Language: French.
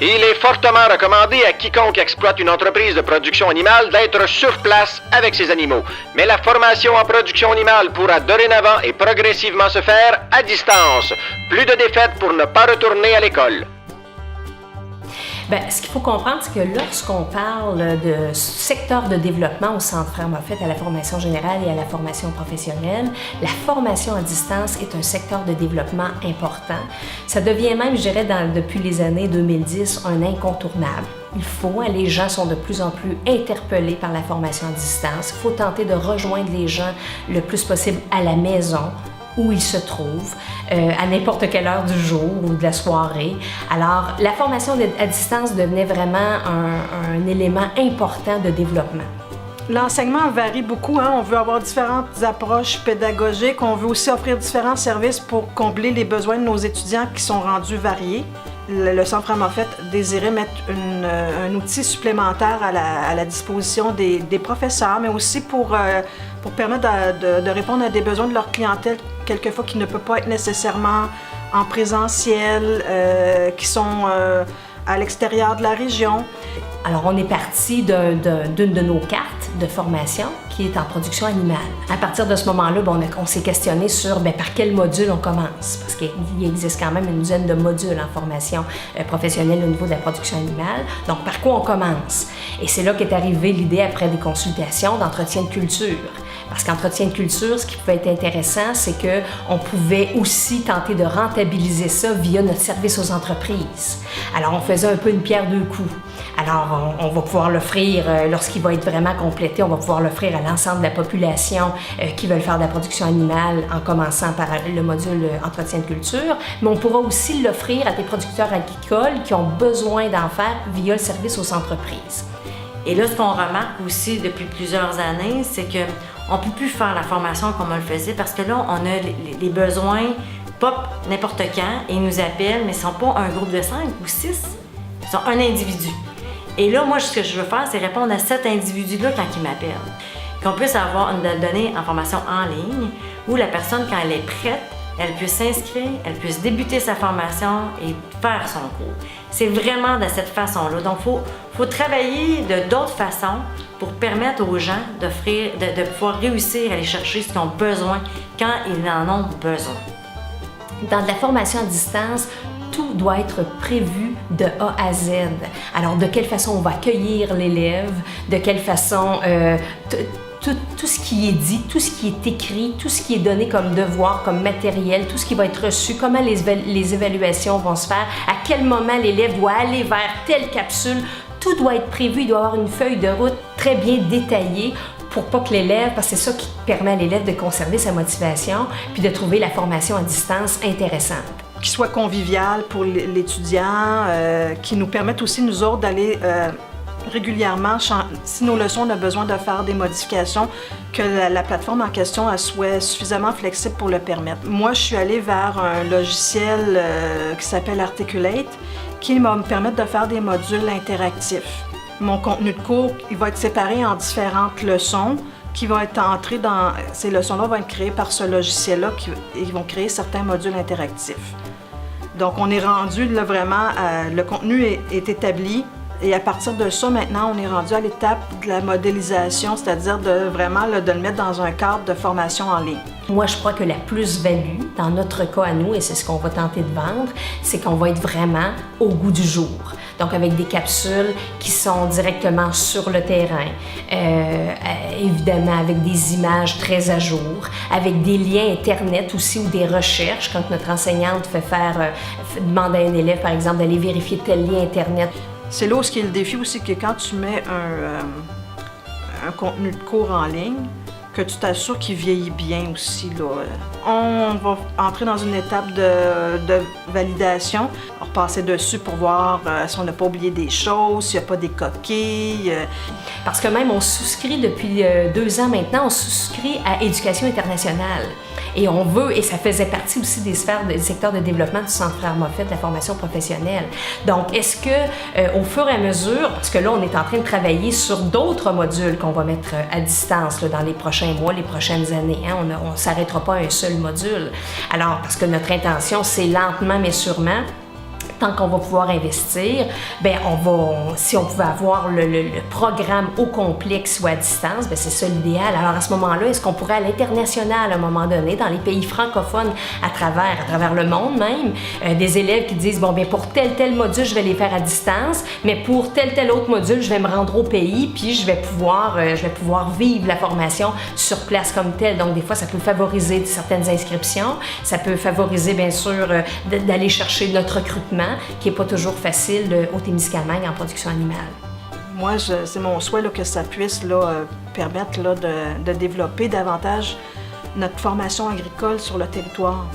Il est fortement recommandé à quiconque exploite une entreprise de production animale d'être sur place avec ses animaux. Mais la formation en production animale pourra dorénavant et progressivement se faire à distance. Plus de défaites pour ne pas retourner à l'école. Bien, ce qu'il faut comprendre, c'est que lorsqu'on parle de secteur de développement au Centre Frères Moffett, à la formation générale et à la formation professionnelle, la formation à distance est un secteur de développement important. Ça devient même, je dirais, depuis les années 2010, un incontournable. Il faut, les gens sont de plus en plus interpellés par la formation à distance. Il faut tenter de rejoindre les gens le plus possible à la maison, où ils se trouvent, à n'importe quelle heure du jour ou de la soirée. Alors, la formation à distance devenait vraiment un élément important de développement. L'enseignement varie beaucoup, hein? On veut avoir différentes approches pédagogiques, on veut aussi offrir différents services pour combler les besoins de nos étudiants qui sont rendus variés. Le Centre Frères Moffett désirait mettre un outil supplémentaire à la disposition des professeurs, mais aussi pour permettre de répondre à des besoins de leur clientèle, quelquefois qui ne peut pas être nécessairement en présentiel, qui sont à l'extérieur de la région. Alors, on est parti d'une de nos cartes de formation qui est en production animale. À partir de ce moment-là, on s'est questionné sur par quel module on commence, parce qu'il existe quand même une dizaine de modules en formation professionnelle au niveau de la production animale. Donc, par quoi on commence? Et c'est là qu'est arrivée l'idée, après des consultations, d'entretien de culture. Parce qu'entretien de culture, ce qui pouvait être intéressant, c'est qu'on pouvait aussi tenter de rentabiliser ça via notre service aux entreprises. Alors, on faisait un peu une pierre deux coups. Alors, on va pouvoir l'offrir, lorsqu'il va être vraiment complété, on va pouvoir l'offrir à l'ensemble de la population qui veulent faire de la production animale en commençant par le module entretien de culture, mais on pourra aussi l'offrir à des producteurs agricoles qui ont besoin d'en faire via le service aux entreprises. Et là, ce qu'on remarque aussi depuis plusieurs années, c'est qu'on ne peut plus faire la formation comme on le faisait parce que là, on a les besoins pop n'importe quand et ils nous appellent, mais ils ne sont pas un groupe de 5 ou 6, ils sont un individu. Et là, moi, ce que je veux faire, c'est répondre à cet individu-là quand il m'appelle. Qu'on puisse avoir une donnée en formation en ligne où la personne, quand elle est prête, elle puisse s'inscrire, elle puisse débuter sa formation et faire son cours. C'est vraiment de cette façon-là. Donc, il faut travailler de d'autres façons pour permettre aux gens de pouvoir réussir à aller chercher ce qu'ils ont besoin quand ils en ont besoin. Dans de la formation à distance, tout doit être prévu de A à Z. Alors, de quelle façon on va accueillir l'élève, de quelle façon tout ce qui est dit, tout ce qui est écrit, tout ce qui est donné comme devoir, comme matériel, tout ce qui va être reçu, comment les évaluations vont se faire, à quel moment l'élève doit aller vers telle capsule, tout doit être prévu. Il doit avoir une feuille de route très bien détaillée pour pas que l'élève, parce que c'est ça qui permet à l'élève de conserver sa motivation puis de trouver la formation à distance intéressante. Qui soit convivial pour l'étudiant, qui nous permette aussi, nous autres, d'aller régulièrement, si nos leçons, on a besoin de faire des modifications, que la plateforme en question elle soit suffisamment flexible pour le permettre. Moi, je suis allée vers un logiciel qui s'appelle Articulate, qui va me permettre de faire des modules interactifs. Mon contenu de cours, il va être séparé en différentes leçons qui vont être entrées dans... Ces leçons-là vont être créées par ce logiciel-là et ils vont créer certains modules interactifs. Donc, on est rendu là vraiment, le contenu est établi et à partir de ça, maintenant, on est rendu à l'étape de la modélisation, c'est-à-dire de vraiment de le mettre dans un cadre de formation en ligne. Moi, je crois que la plus-value, dans notre cas à nous, et c'est ce qu'on va tenter de vendre, c'est qu'on va être vraiment au goût du jour. Donc, avec des capsules qui sont directement sur le terrain, évidemment avec des images très à jour, avec des liens Internet aussi ou des recherches, quand notre enseignante demande à un élève, par exemple, d'aller vérifier tel lien Internet. C'est là où ce qui est le défi aussi, que quand tu mets un contenu de cours en ligne, que tu t'assures qu'il vieillit bien aussi, là. On va entrer dans une étape de validation, repasser dessus pour voir si on n'a pas oublié des choses, s'il n'y a pas des coquilles. Parce que même on souscrit depuis 2 ans maintenant, on souscrit à Éducation internationale. Et on veut, et ça faisait partie aussi des secteurs de développement du Centre Frères Moffett, la formation professionnelle. Donc, est-ce que, au fur et à mesure, parce que là, on est en train de travailler sur d'autres modules qu'on va mettre à distance là, dans les prochains mois, les prochaines années. Hein? On ne s'arrêtera pas à un seul module. Alors, parce que notre intention, c'est lentement mais sûrement tant qu'on va pouvoir investir, bien, si on pouvait avoir le programme au complexe ou à distance, bien, c'est ça l'idéal. Alors, à ce moment-là, est-ce qu'on pourrait à l'international, à un moment donné, dans les pays francophones, à travers le monde même, des élèves qui disent, bon, bien, pour tel module, je vais les faire à distance, mais pour tel autre module, je vais me rendre au pays, puis je vais pouvoir vivre la formation sur place comme telle. Donc, des fois, ça peut favoriser certaines inscriptions, ça peut favoriser, bien sûr, d'aller chercher notre recrutement, qui n'est pas toujours facile au Témiscamingue en production animale. Moi, c'est mon souhait là, que ça puisse là, permettre là, de développer davantage notre formation agricole sur le territoire.